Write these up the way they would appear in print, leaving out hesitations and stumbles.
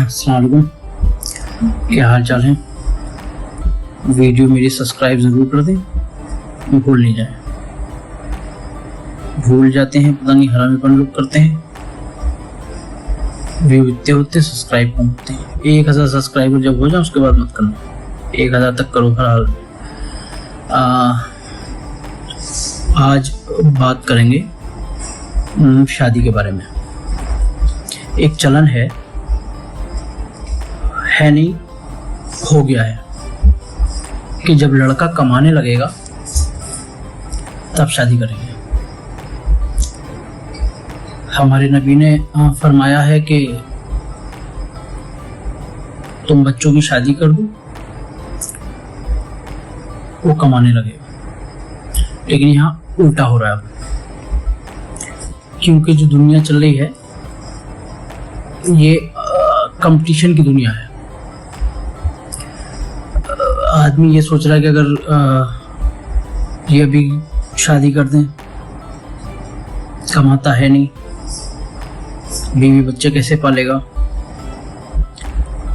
अस्सलाम वालेकुम, क्या हाल चाल है। वीडियो मेरी सब्सक्राइब ज़रूर कर दें, भूल नहीं जाए। भूल जाते हैं, पता नहीं हरामीपन लोग करते हैं। व्यू इतने होते, सब्सक्राइब कम होते हैं। 1000 सब्सक्राइबर जब हो जाए उसके बाद मत करना, 1000 तक करो हर हाल। आज बात करेंगे शादी के बारे में। एक चलन है नहीं, हो गया है कि जब लड़का कमाने लगेगा तब शादी करेंगे। हमारे नबी ने फरमाया है कि तुम बच्चों की शादी कर दो, वो कमाने लगेगा। लेकिन यहाँ उल्टा हो रहा है, क्योंकि जो दुनिया चल रही है ये कंपटीशन की दुनिया है। आदमी ये सोच रहा है कि अगर ये अभी शादी कर दें, कमाता है नहीं, बीवी बच्चे कैसे पालेगा।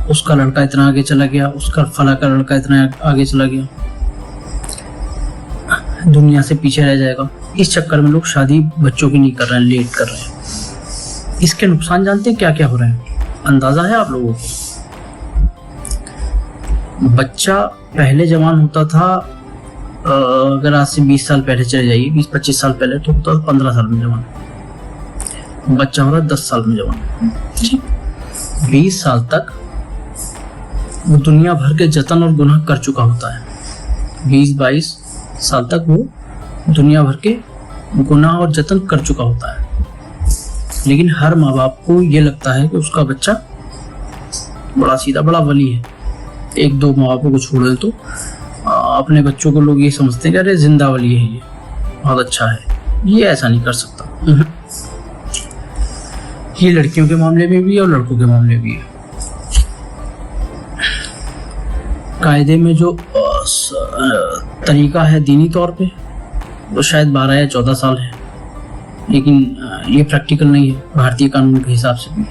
उसका लड़का इतना आगे चला गया, उसका फला का लड़का इतना आगे चला गया, दुनिया से पीछे रह जाएगा। इस चक्कर में लोग शादी बच्चों की नहीं कर रहे हैं, लेट कर रहे हैं। इसके नुकसान जानते हैं क्या क्या हो रहे हैं, अंदाजा है आप लोगों को। बच्चा पहले जवान होता था, अगर आज से 20 साल पहले चले जाइए, 20-25 साल पहले तो होता था 15 साल में जवान। बच्चा हो रहा है 10 साल में जवान। 20 साल तक वो दुनिया भर के जतन और गुनाह कर चुका होता है। 20-22 साल तक वो दुनिया भर के गुनाह और जतन कर चुका होता है। लेकिन हर माँ बाप को ये लगता है कि उसका बच्चा बड़ा सीधा, बड़ा वली है। 1-2 माँ बापों को छोड़ दे तो अपने बच्चों को लोग ये समझते हैं कि अरे जिंदा वली है, ये बहुत अच्छा है। ये ऐसा नहीं कर सकता। ये लड़कियों के मामले में भी है और लड़कों के मामले में भी है। कायदे में जो तरीका है दीनी तौर पे, वो शायद 12 या 14 साल है, लेकिन ये प्रैक्टिकल नहीं है भारतीय कानून के हिसाब से भी।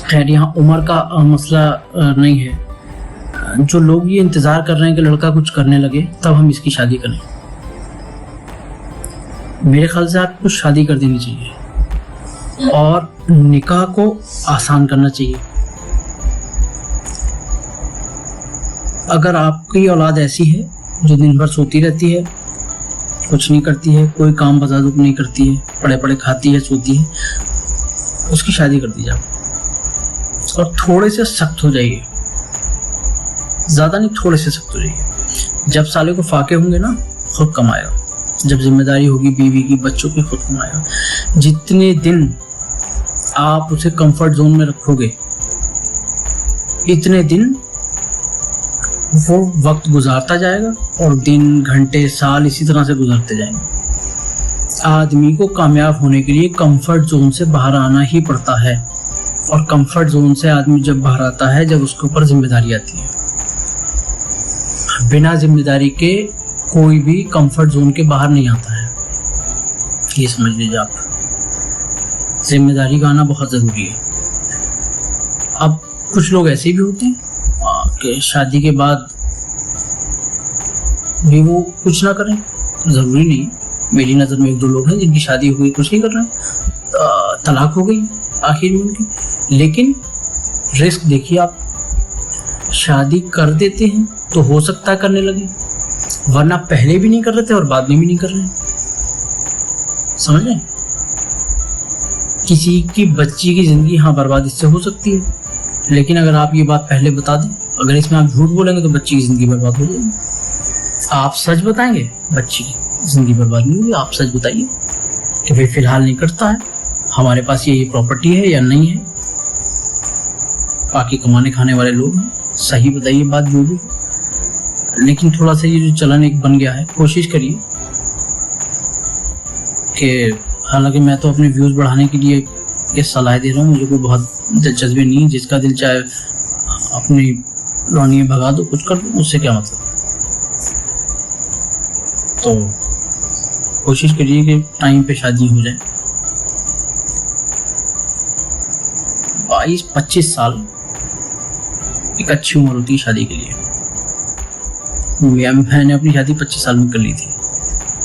खैर, यहाँ उम्र का मसला नहीं है। जो लोग ये इंतजार कर रहे हैं कि लड़का कुछ करने लगे तब हम इसकी शादी करें, मेरे ख्याल से आपको शादी कर देनी चाहिए और निकाह को आसान करना चाहिए। अगर आपकी औलाद ऐसी है जो दिन भर सोती रहती है, कुछ नहीं करती है, कोई काम बजादुक नहीं करती है, पड़े पड़े खाती है, सोती है, उसकी शादी कर दी जाए। और थोड़े से सख्त हो जाइए, ज्यादा नहीं, थोड़े से सख्त हो जाइए। जब साले को फाके होंगे ना, खुद कमाएगा। जब जिम्मेदारी होगी बीवी की, बच्चों की, खुद कमाएगा। जितने दिन आप उसे कंफर्ट जोन में रखोगे, इतने दिन वो वक्त गुजारता जाएगा और दिन, घंटे, साल इसी तरह से गुजरते जाएंगे। आदमी को कामयाब होने के लिए कंफर्ट जोन से बाहर आना ही पड़ता है, और कंफर्ट जोन से आदमी जब बाहर आता है जब उसके ऊपर जिम्मेदारी आती है। बिना जिम्मेदारी के कोई भी कंफर्ट जोन के बाहर नहीं आता है, ये समझ लीजिए आप। जिम्मेदारी का आना बहुत जरूरी है। अब कुछ लोग ऐसे भी होते हैं कि शादी के बाद भी वो कुछ ना करें, जरूरी नहीं। मेरी नजर में 1-2 लोग हैं जिनकी शादी हो गई, कुछ नहीं कर रहे हैं, तलाक हो गई आखिर में उनकी। लेकिन रिस्क देखिए आप, शादी कर देते हैं तो हो सकता है करने लगे, वरना पहले भी नहीं कर रहे थे और बाद में भी नहीं कर रहे हैं। समझ रहे? किसी की बच्ची की जिंदगी बर्बाद इससे हो सकती है, लेकिन अगर आप ये बात पहले बता दें, अगर इसमें आप झूठ बोलेंगे तो बच्ची की जिंदगी बर्बाद हो जाएगी। आप सच बताएंगे, बच्ची की जिंदगी बर्बाद नहीं होगी। आप सच बताइए कि भाई फिलहाल नहीं करता है, हमारे पास ये प्रॉपर्टी है या नहीं है, बाकी कमाने खाने वाले लोग हैं, सही बताइए बात जो भी। लेकिन थोड़ा सा ये जो चलन एक बन गया है, कोशिश करिए कि, हालांकि मैं तो अपने व्यूज बढ़ाने के लिए ये सलाह दे रहा हूँ, मुझे कोई बहुत दिलचस्पी नहीं है। जिसका दिल चाहे अपनी लौंडिया भगा दो, कुछ कर दो, उससे क्या मतलब। तो कोशिश करिए कि टाइम पे शादी हो जाए। 22-25 साल एक अच्छी उम्र होती है शादी के लिए। मैंने अपनी शादी 25 साल में कर ली थी।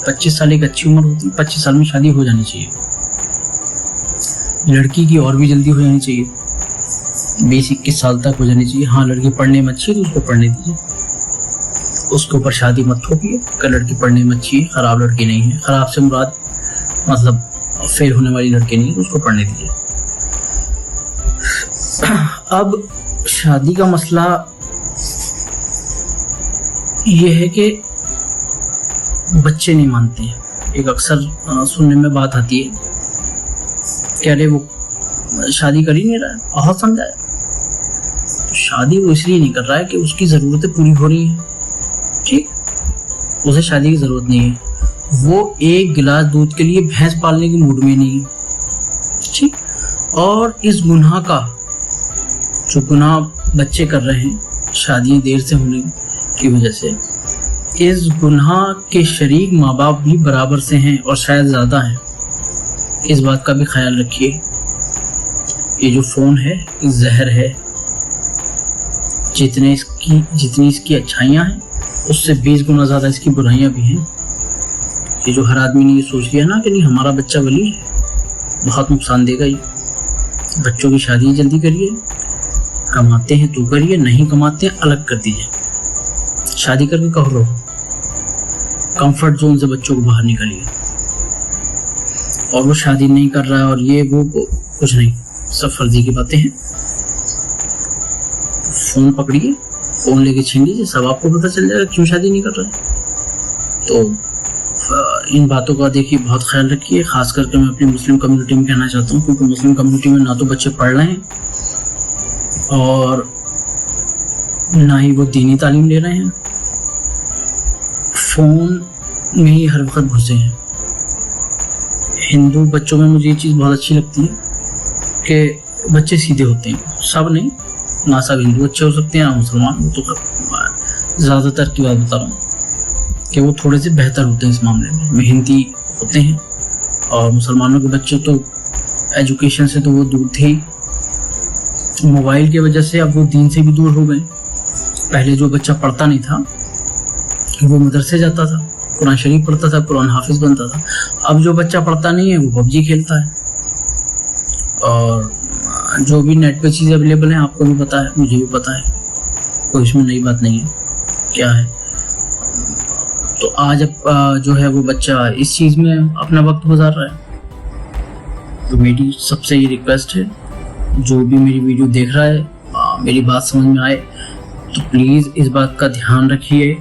25 साल एक अच्छी उम्र होती है, 25 साल में शादी हो जानी चाहिए। लड़की की और भी जल्दी हो जानी चाहिए, 20-21 साल तक हो जानी चाहिए। हाँ, लड़की पढ़ने में अच्छी है तो उसको पढ़ने दीजिए, उसके ऊपर शादी मत थोपिए। अगर लड़की पढ़ने में अच्छी है, खराब लड़की नहीं है, खराब से मुराद मतलब फेल होने वाली लड़की नहीं है, तो उसको पढ़ने दीजिए। अब शादी का मसला ये है कि बच्चे नहीं मानते हैं। एक अक्सर सुनने में बात आती है कि अरे वो शादी कर ही नहीं रहा है, बहुत समझाया। तो शादी वो इसलिए नहीं कर रहा है कि उसकी ज़रूरतें पूरी हो रही हैं, ठीक, उसे शादी की ज़रूरत नहीं है। वो एक गिलास दूध के लिए भैंस पालने के मूड में नहीं है, ठीक। और इस गुनाह का जो गुनाह बच्चे कर रहे हैं शादियाँ देर से होने की वजह से, इस गुनाह के शरीक माँ बाप भी बराबर से हैं और शायद ज़्यादा हैं। इस बात का भी ख्याल रखिए। ये जो फ़ोन है जहर है, जितनी इसकी अच्छाइयाँ हैं उससे 20 गुना ज़्यादा इसकी बुराइयाँ भी हैं। ये जो हर आदमी ने ये सोच लिया ना कि नहीं हमारा बच्चा वली है, बहुत नुकसान देगा ये। बच्चों की शादी जल्दी करिए, कमाते हैं तो करिए, नहीं कमाते हैं अलग कर दीजिए। शादी करके कहो, कंफर्ट जोन से बच्चों को बाहर निकालिए। और वो शादी नहीं कर रहा है और ये वो कुछ नहीं, सब फर्जी की बातें हैं। फोन पकड़िए, फोन लेके छीन लीजिए, सब आपको पता चल जाएगा क्यों शादी नहीं कर रहा है। तो इन बातों का देखिए बहुत ख्याल रखिए। खास करके मैं अपनी मुस्लिम कम्युनिटी में कहना चाहता हूँ, क्योंकि मुस्लिम कम्युनिटी में ना तो बच्चे पढ़ रहे हैं और ना ही वो दीनी तालीम ले रहे हैं, फोन में ही हर वक्त घुसे हैं। हिंदू बच्चों में मुझे ये चीज़ बहुत अच्छी लगती है कि बच्चे सीधे होते हैं। सब नहीं, ना सब हिंदू अच्छे हो सकते हैं ना मुसलमान। वो तो ज़्यादातर की बात बता रहा हूँ कि वो थोड़े से बेहतर होते हैं इस मामले में, मेहनती होते हैं। और मुसलमानों के बच्चे तो एजुकेशन से तो वो दूर थे ही, मोबाइल की वजह से अब वो दीन से भी दूर हो गए। पहले जो बच्चा पढ़ता नहीं था वो मदरसे जाता था, कुरान शरीफ पढ़ता था, कुरान हाफिज बनता था। अब जो बच्चा पढ़ता नहीं है वो पबजी खेलता है। और जो भी नेट पे चीज़ें अवेलेबल हैं आपको भी पता है, मुझे भी पता है, कोई इसमें नई बात नहीं है क्या है। तो आज अब जो है वो बच्चा इस चीज़ में अपना वक्त गुजार रहा है। तो मेरी सबसे ये रिक्वेस्ट है, जो भी मेरी वीडियो देख रहा है, मेरी बात समझ में आए तो प्लीज़ इस बात का ध्यान रखिए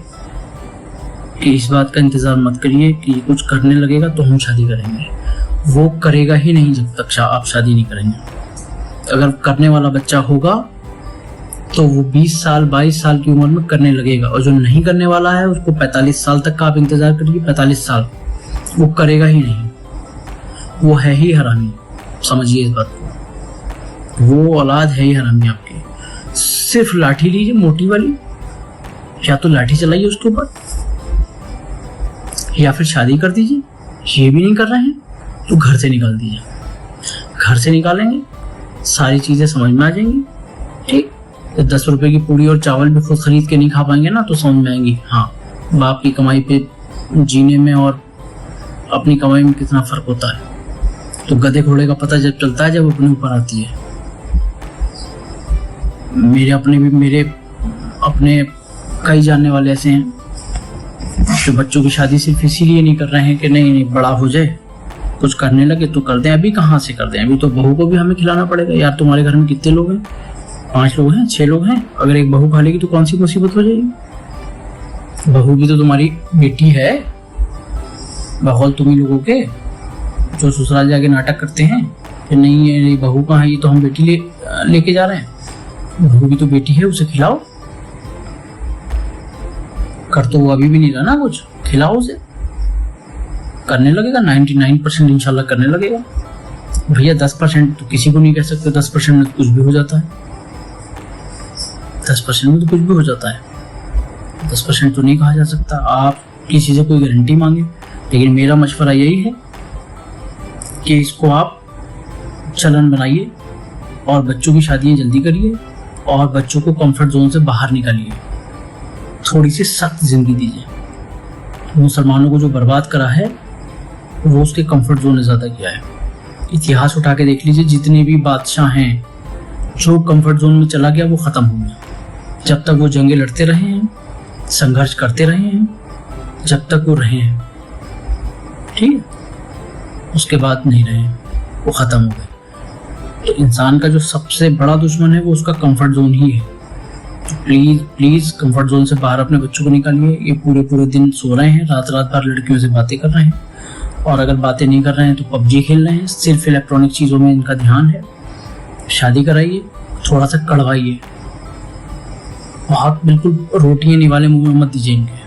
कि इस बात का इंतज़ार मत करिए कि कुछ करने लगेगा तो हम शादी करेंगे। वो करेगा ही नहीं जब तक आप शादी नहीं करेंगे। अगर करने वाला बच्चा होगा तो वो 20 साल 22 साल की उम्र में करने लगेगा, और जो नहीं करने वाला है उसको 45 साल तक का आप इंतज़ार करिए। 45 साल वो करेगा ही नहीं, वो है ही हरामी। समझिए इस बात को, वो औलाद है ही हरामी आपकी। सिर्फ लाठी लीजिए मोटी वाली, या तो लाठी चलाइए उसके ऊपर, या फिर शादी कर दीजिए। ये भी नहीं कर रहे हैं तो घर से निकाल दीजिए। घर से निकालेंगे सारी चीज़ें समझ में आ जाएंगी, ठीक। 10 रुपए की पूड़ी और चावल भी खुद खरीद के नहीं खा पाएंगे ना तो समझ में आएंगी, हाँ बाप की कमाई पे जीने में और अपनी कमाई में कितना फर्क होता है। तो गधे घोड़े का पता जब चलता है जब अपने ऊपर आती है। मेरे अपने कई जानने वाले ऐसे हैं जो बच्चों की शादी सिर्फ इसीलिए नहीं कर रहे हैं कि नहीं बड़ा हो जाए, कुछ करने लगे तो कर दें। अभी कहाँ से कर दें, अभी तो बहू को भी हमें खिलाना पड़ेगा। यार तुम्हारे घर में कितने लोग हैं, 5 लोग हैं, 6 लोग हैं, अगर एक बहू खा लेगी तो कौन सी मुसीबत हो जाएगी। बहू भी तो तुम्हारी बेटी है, बहौल तुम्ही लोगों के जो ससुराल जाके नाटक करते हैं कि नहीं ये बहू कहाँ है, ये तो हम बेटी लेके जा रहे हैं। बहू भी तो बेटी है, उसे खिलाओ। कर तो वो अभी भी नहीं रहा ना, कुछ खिलाओ उसे, करने लगेगा। 99% इंशाल्लाह करने लगेगा। भैया 10% तो किसी को नहीं कह सकते, 10% में तो कुछ भी हो जाता है। 10% में तो कुछ भी हो जाता है, 10% तो नहीं कहा जा सकता। आप किसी से कोई गारंटी मांगे, लेकिन मेरा मशवरा यही है कि इसको आप चलन बनाइए और बच्चों की शादियाँ जल्दी करिए। और बच्चों को कंफर्ट जोन से बाहर निकालिए, थोड़ी सी सख्त जिंदगी दीजिए। मुसलमानों को जो बर्बाद करा है वो उसके कंफर्ट जोन ने ज्यादा किया है। इतिहास उठा के देख लीजिए, जितने भी बादशाह हैं जो कंफर्ट जोन में चला गया वो खत्म हो गया। जब तक वो जंगे लड़ते रहे हैं, संघर्ष करते रहे हैं, जब तक वो रहे हैं, ठीक है, उसके बाद नहीं रहे, वो खत्म हो गए। तो इंसान का जो सबसे बड़ा दुश्मन है वो उसका कंफर्ट जोन ही है। तो प्लीज प्लीज कंफर्ट जोन से बाहर अपने बच्चों को निकालिए। ये पूरे पूरे दिन सो रहे हैं, रात रात भर लड़कियों से बातें कर रहे हैं, और अगर बातें नहीं कर रहे हैं तो पबजी खेल रहे हैं। सिर्फ इलेक्ट्रॉनिक चीजों में इनका ध्यान है। शादी कराइए, थोड़ा सा कड़वाइए, बहुत बिल्कुल रोटियां निवाले मुंह में मत दीजिए इनके।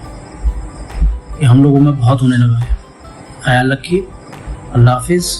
ये हम लोगों में बहुत होने लगा है। ख्याल रखिए। अल्लाह हाफिज।